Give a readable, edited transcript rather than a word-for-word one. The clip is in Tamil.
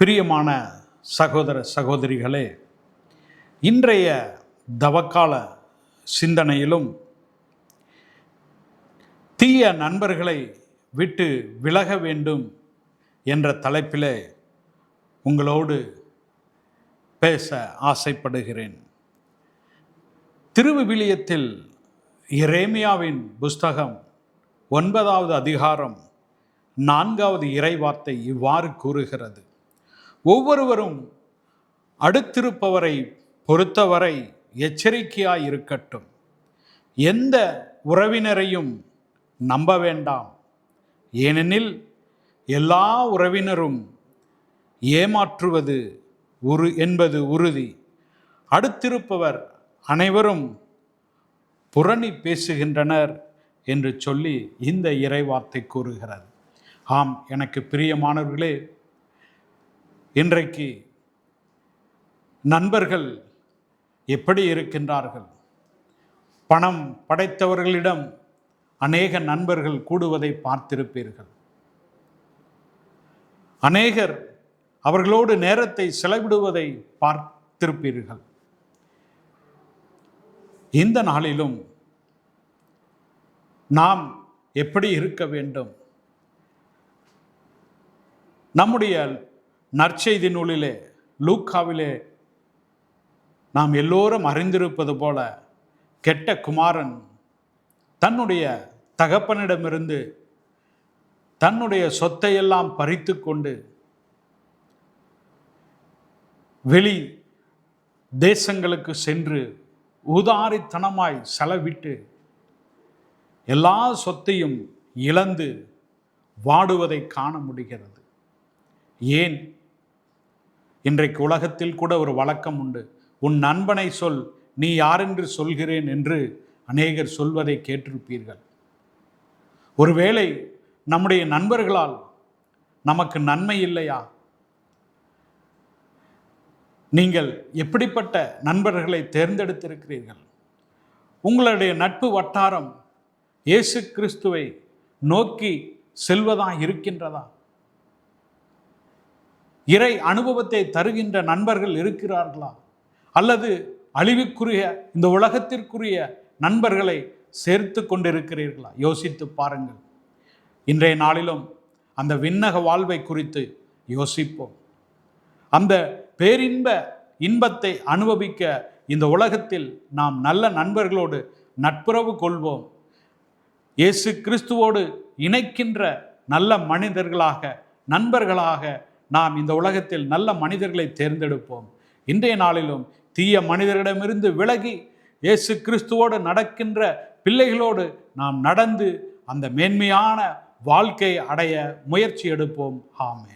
பிரியமான சகோதர சகோதரிகளே, இன்றைய தவக்கால சிந்தனையிலும் தீய நண்பர்களை விட்டு விலக வேண்டும் என்ற தலைப்பிலே உங்களோடு பேச ஆசைப்படுகிறேன். திருவிவிலியத்தில் எரேமியாவின் புஸ்தகம் 9வது அதிகாரம் 4வது இறைவார்த்தை இவ்வாறு கூறுகிறது: ஒவ்வொருவரும் அடுத்திருப்பவரை பொறுத்தவரை எச்சரிக்கையாய் இருக்கட்டும். எந்த உறவினரையும் நம்ப வேண்டாம், ஏனெனில் எல்லா உறவினரும் ஏமாற்றுவது என்பது உறுதி. அடுத்திருப்பவர் அனைவரும் புரணி பேசுகின்றனர் என்று சொல்லி இந்த இறைவார்த்தை கூறுகிறது. ஆம், எனக்கு பிரியமானவர்களே, இன்றைக்கு நண்பர்கள் எப்படி இருக்கின்றார்கள்? பணம் படைத்தவர்களிடம் அநேக நண்பர்கள் கூடுவதை பார்த்திருப்பீர்கள். அநேகர் அவர்களோடு நேரத்தை செலவிடுவதை பார்த்திருப்பீர்கள். இந்த நாளிலும் நாம் எப்படி இருக்க வேண்டும்? நம்முடைய நற்செய்தி நூலிலே, லூக்காவிலே நாம் எல்லோரும் அறிந்திருப்பது போல, கெட்ட குமாரன் தன்னுடைய தகப்பனிடமிருந்து தன்னுடைய சொத்தையெல்லாம் பறித்து கொண்டு வெளி தேசங்களுக்கு சென்று ஊதாரித்தனமாய் செலவிட்டு எல்லா சொத்தையும் இழந்து வாடுவதை காண முடிகிறது. ஏன்? இன்றைக்கு உலகத்தில் கூட ஒரு வழக்கம் உண்டு. உன் நண்பனை சொல், நீ யாரென்று சொல்கிறேன் என்று அநேகர் சொல்வதை கேட்டிருப்பீர்கள். ஒருவேளை நம்முடைய நண்பர்களால் நமக்கு நன்மை இல்லையா? நீங்கள் எப்படிப்பட்ட நண்பர்களை தேர்ந்தெடுத்திருக்கிறீர்கள்? உங்களுடைய நட்பு வட்டாரம் இயேசு கிறிஸ்துவை நோக்கி செல்வதா இருக்கின்றதா? இறை அனுபவத்தை தருகின்ற நண்பர்கள் இருக்கிறார்களா? அல்லது அழிவுக்குரிய இந்த உலகத்திற்குரிய நண்பர்களை சேர்த்து கொண்டிருக்கிறீர்களா? யோசித்து பாருங்கள். இன்றைய நாளிலும் அந்த விண்ணக வாழ்வை குறித்து யோசிப்போம். அந்த பேரின்ப இன்பத்தை அனுபவிக்க இந்த உலகத்தில் நாம் நல்ல நண்பர்களோடு நட்புறவு கொள்வோம். இயேசு கிறிஸ்துவோடு இணைக்கின்ற நல்ல மனிதர்களாக, நண்பர்களாக நாம் இந்த உலகத்தில் நல்ல மனிதர்களை தேர்ந்தெடுப்போம். இன்றைய நாளிலும் தீய மனிதரிடமிருந்து விலகி இயேசு கிறிஸ்துவோடு நடக்கின்ற பிள்ளைகளோடு நாம் நடந்து அந்த மேன்மையான வாழ்க்கை அடைய முயற்சி எடுப்போம். ஆமென்.